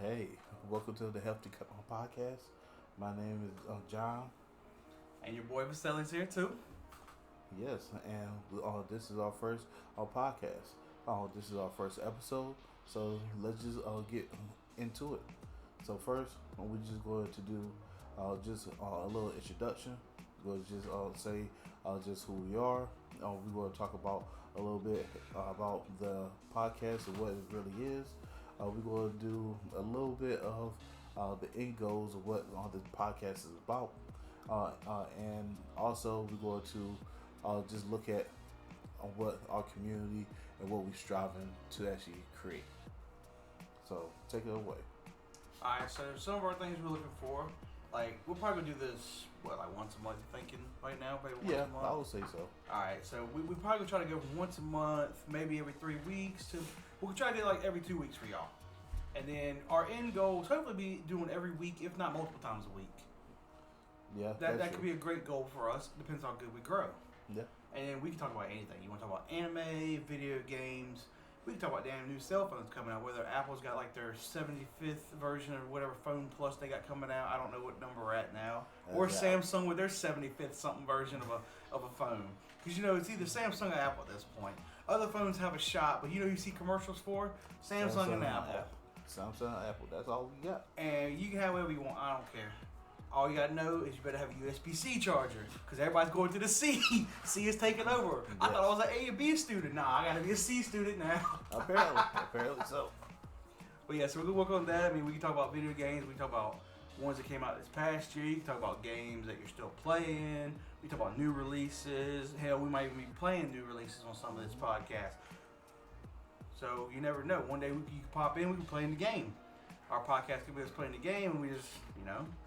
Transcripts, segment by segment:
Hey, welcome to the Heftty Podcast. My name is John. And your boy Vasili's here too. Yes, and this is our first podcast. This is our first episode, so let's just get into it. So first, we're just going to do just a little introduction. We'll just say just who we are. We're going to talk about a little bit about the podcast and what it really is. We're going to do a little bit of the end goals of what the podcast is about. And also we're going to just look at what our community and what we're striving to actually create. So take it away. Alright, so some of our things we're looking for, like we'll probably do this like once a month, you're thinking right now, maybe once a month? I would say so. Alright, so we probably try to go once a month, maybe every 3 weeks we'll try to do like every 2 weeks for y'all. And then our end goals hopefully be doing every week, if not multiple times a week. Yeah, that could be a great goal for us. Depends how good we grow. Yeah. And then we can talk about anything. You want to talk about anime, video games. We can talk about damn new cell phones coming out. Whether Apple's got like their 75th version of whatever phone plus they got coming out. I don't know what number we're at now. Or Samsung with their 75th something version of a phone. Because you know it's either Samsung or Apple at this point. Other phones have a shot, but you see commercials for Samsung and Apple. Samsung and Apple. That's all we got. And you can have whatever you want. I don't care. All you gotta know is you better have a USB-C charger, because everybody's going to the C. C is taking over. Yes. I thought I was an A and B student. Nah, I gotta be a C student now. Apparently so. But yeah, so we're gonna work on that. I mean, we can talk about video games. We can talk about ones that came out this past year. You can talk about games that you're still playing. We can talk about new releases. Hell, we might even be playing new releases on some of this podcast. So you never know. One day you can pop in, we can play in the game. Our podcast could be us playing the game, and we just,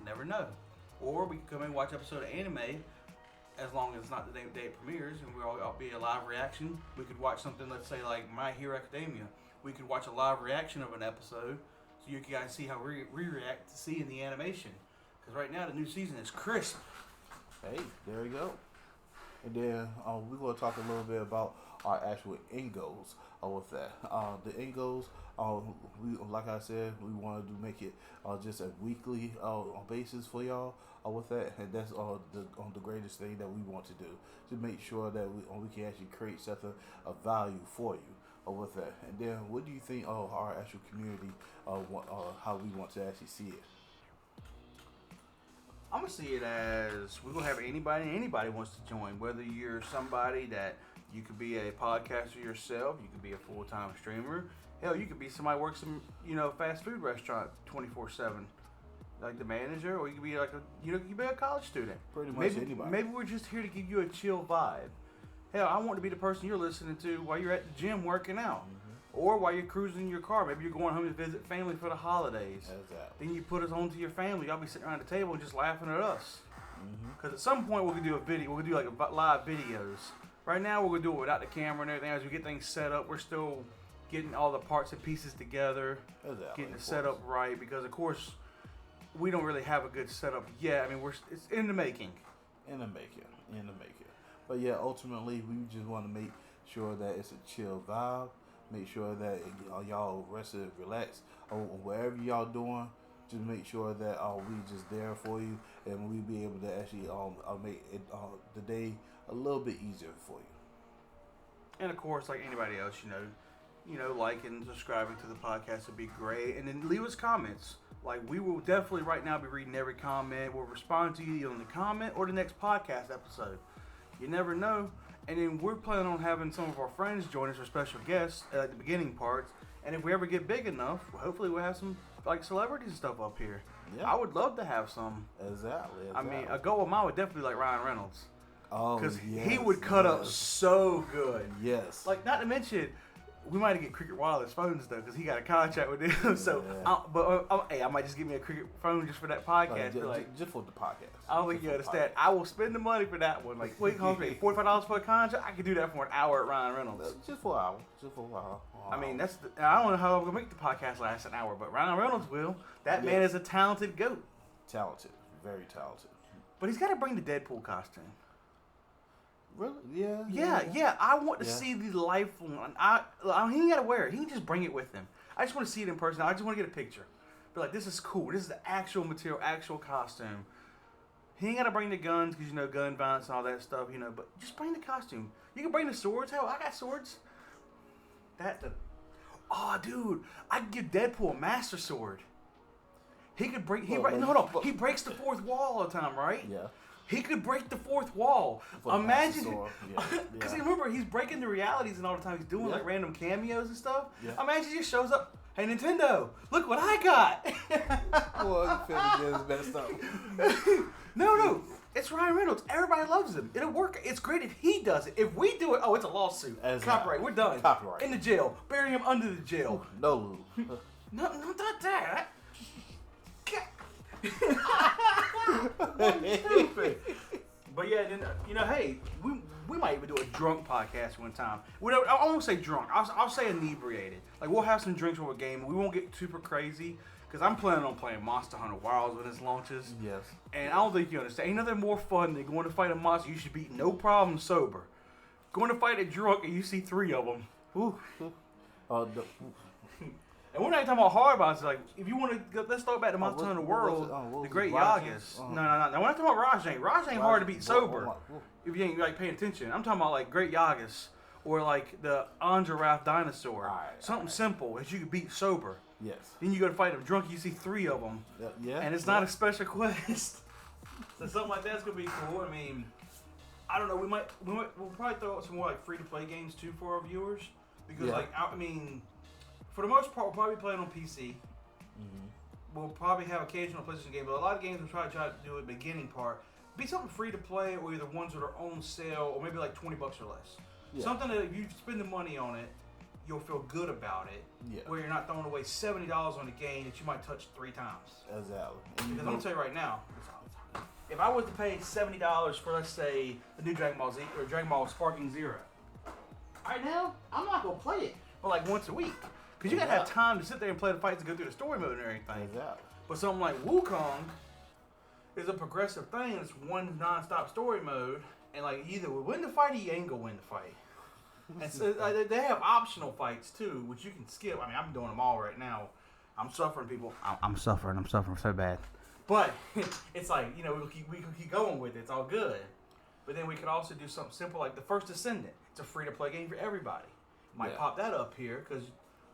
never know. Or we can come in and watch an episode of anime, as long as it's not the day it premieres, and we'll be a live reaction. We could watch something, let's say, like My Hero Academia. We could watch a live reaction of an episode, so you guys see how we react to seeing the animation. Because right now, the new season is crisp. Hey, there you go. And then we're going to talk a little bit about our actual end goals with that. The end goals, we like I said, we want to make it just a weekly basis for y'all with that, and that's the greatest thing that we want to do, to make sure that we can actually create something of value for you with that. And then, what do you think of our actual community, how we want to actually see it? I'm going to see it as we're going to have anybody wants to join, whether you're somebody that you could be a podcaster yourself, you could be a full-time streamer. Hell, you could be somebody who works in, fast food restaurant 24/7, like the manager, or you could be like you could be a college student. Pretty much anybody. Maybe we're just here to give you a chill vibe. Hell, I want to be the person you're listening to while you're at the gym working out. Or while you're cruising in your car. Maybe you're going home to visit family for the holidays. Exactly. Then you put us on to your family. Y'all be sitting around the table just laughing at us. Because at some point we're going to do a video. We're going to do like live videos. Right now we're going to do it without the camera and everything. As we get things set up, we're still getting all the parts and pieces together. Exactly. Getting it set up right. Because, of course, we don't really have a good setup yet. I mean, it's in the making. In the making. But yeah, ultimately, we just want to make sure that it's a chill vibe. Make sure that y'all rested, relaxed, or wherever y'all doing. Just make sure that we just there for you, and we be able to actually make it, the day a little bit easier for you. And of course, like anybody else, liking and subscribing to the podcast would be great. And then leave us comments. Like, we will definitely right now be reading every comment. We'll respond to you either on the comment or the next podcast episode. You never know. And then we're planning on having some of our friends join us for special guests at the beginning parts. And if we ever get big enough, hopefully we'll have some like celebrities and stuff up here. Yeah. I would love to have some. Exactly. I mean, a goal of mine would definitely be like Ryan Reynolds. Oh, because he would cut up so good. Yes. Like, not to mention, we might get Cricket Wireless phones though, because he got a contract with them. So, hey, I might just give me a Cricket phone just for that podcast. Just for the podcast. I don't think you understand. I will spend the money for that one. Like, wait, $45 for a contract? I could do that for an hour at Ryan Reynolds. Just for an hour. I mean, I don't know how I'm gonna make the podcast last an hour, but Ryan Reynolds will. That man is a talented goat. Talented, very talented. But he's got to bring the Deadpool costume. Really? Yeah. I want to see the lifelong. He ain't got to wear it. He can just bring it with him. I just want to see it in person. I just want to get a picture. Be like, this is cool. This is the actual material, actual costume. He ain't got to bring the guns because, gun violence and all that stuff, but just bring the costume. You can bring the swords. Hell, I got swords. Oh, dude, I could give Deadpool a Master Sword. He could break. He breaks the fourth wall all the time, right? Yeah. He could break the fourth wall. Imagine, because remember he's breaking the realities and all the time he's doing like random cameos and stuff. Yeah. Imagine he just shows up. Hey Nintendo, look what I got. Well, you finna get his best up. No, it's Ryan Reynolds. Everybody loves him. It'll work. It's great if he does it. If we do it, it's a lawsuit. Copyright. We're done. Copyright. In the jail. Bury him under the jail. No. No, not that. Stupid. But yeah, then hey, we might even do a drunk podcast one time. I won't say drunk. I'll say inebriated. Like we'll have some drinks while we're gaming. We won't get super crazy because I'm planning on playing Monster Hunter Wilds when it launches. Yes. And I don't think you understand. Ain't nothing more fun than going to fight a monster you should beat no problem sober. Going to fight it drunk and you see 3 of them. And we're not talking about hard boss. Like, if you want to, let's talk about the Monster Hunter World, the Great Yagas. No. We're not talking about Rajang. Rajang hard to beat sober if you ain't like paying attention. I'm talking about like Great Yagas or like the Anjarath dinosaur. Something simple that you can beat sober. Yes. Then you go to fight them drunk. You see 3 of them. Yeah. And it's not a special quest. So something like that's gonna be cool. I mean, I don't know. We'll probably throw out some more like free to play games too for our viewers because for the most part, we'll probably be playing on PC. Mm-hmm. We'll probably have occasional PlayStation games, but a lot of games we'll try to do a beginning part. Be something free to play, or either ones that are on sale, or maybe like $20 or less. Yeah. Something that if you spend the money on it, you'll feel good about it. Yeah. Where you're not throwing away $70 on a game that you might touch 3 times. Exactly. Because I'm gonna tell you right now, if I was to pay $70 for, let's say, the new Dragon Ball Z or Dragon Ball Sparking Zero, right now I'm not gonna play it for like once a week. Because you gotta have time to sit there and play the fights and go through the story mode and everything. Exactly. But something like Wukong is a progressive thing. It's one non-stop story mode, and like either we win the fight or you ain't gonna win the fight. And so they have optional fights too, which you can skip. I mean, I'm doing them all right now. I'm suffering, people. I'm suffering so bad. But it's like we can keep going with it. It's all good. But then we could also do something simple like the First Descendant. It's a free-to-play game for everybody. Might pop that up here because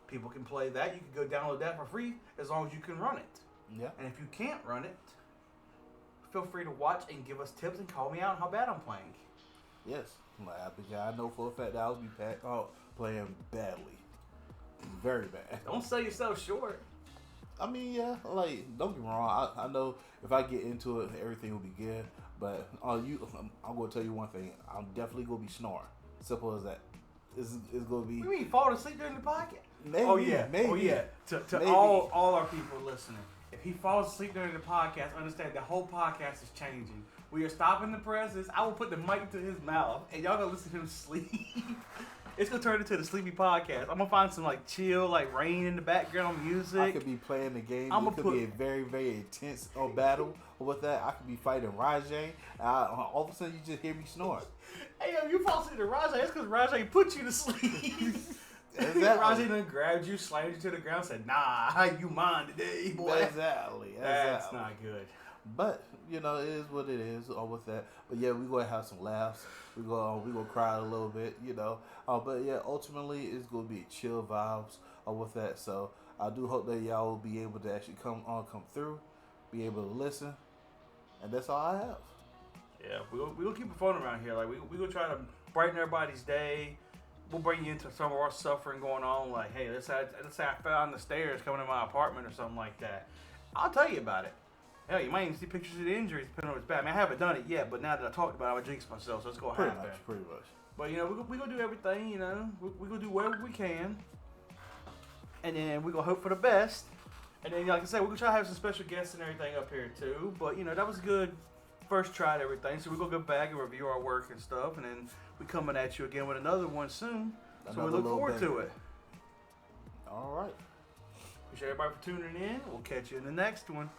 people can play that. You can go download that for free as long as you can run it. Yeah. And if you can't run it, feel free to watch and give us tips and call me out on how bad I'm playing. Yes. I know for a fact that I'll be playing badly. Very bad. Don't sell yourself short. I mean, yeah, like, don't get me wrong. I know if I get into it, everything will be good. But I'm going to tell you one thing. I'm definitely going to be snoring. Simple as that. It's going to be... You mean fall asleep during the podcast? Maybe. Oh, yeah. Maybe. Oh, yeah. To all our people listening, if he falls asleep during the podcast, understand the whole podcast is changing. We are stopping the presses. I will put the mic to his mouth, and y'all going to listen to him sleep. It's going to turn into the Sleepy Podcast. I'm going to find some, like, chill, like, rain in the background music. I could be playing the game. It could be a very, very intense battle. With that, I could be fighting Rajang. All of a sudden, you just hear me snoring. Hey, yo, you fall asleep to Rajang. That's because Rajang put you to sleep. Exactly. Rajang done grabbed you, slammed you to the ground, said, "Nah, you mine today, boy." Exactly. That's not good. But it is what it is. All with that. But yeah, we're gonna have some laughs. We gonna cry a little bit. But yeah, ultimately it's gonna be chill vibes. With that. So I do hope that y'all will be able to actually come through, be able to listen, and that's all I have. Yeah, we gonna keep it fun around here. Like we gonna try to brighten everybody's day. We'll bring you into some of our suffering going on. Like, hey, let's say I fell on the stairs coming to my apartment or something like that. I'll tell you about it. Hell, you might even see pictures of the injuries depending on what's bad. I mean, I haven't done it yet, but now that I talked about it, I would jinx myself, so it's gonna happen. Pretty much. But we gonna do everything. We gonna do whatever we can, and then we gonna hope for the best. And then, like I said, we're gonna try to have some special guests and everything up here too. But that was a good first try at everything. So we're gonna go back and review our work and stuff, and then we coming at you again with another one soon. So we look forward to it. All right. Appreciate everybody for tuning in. We'll catch you in the next one.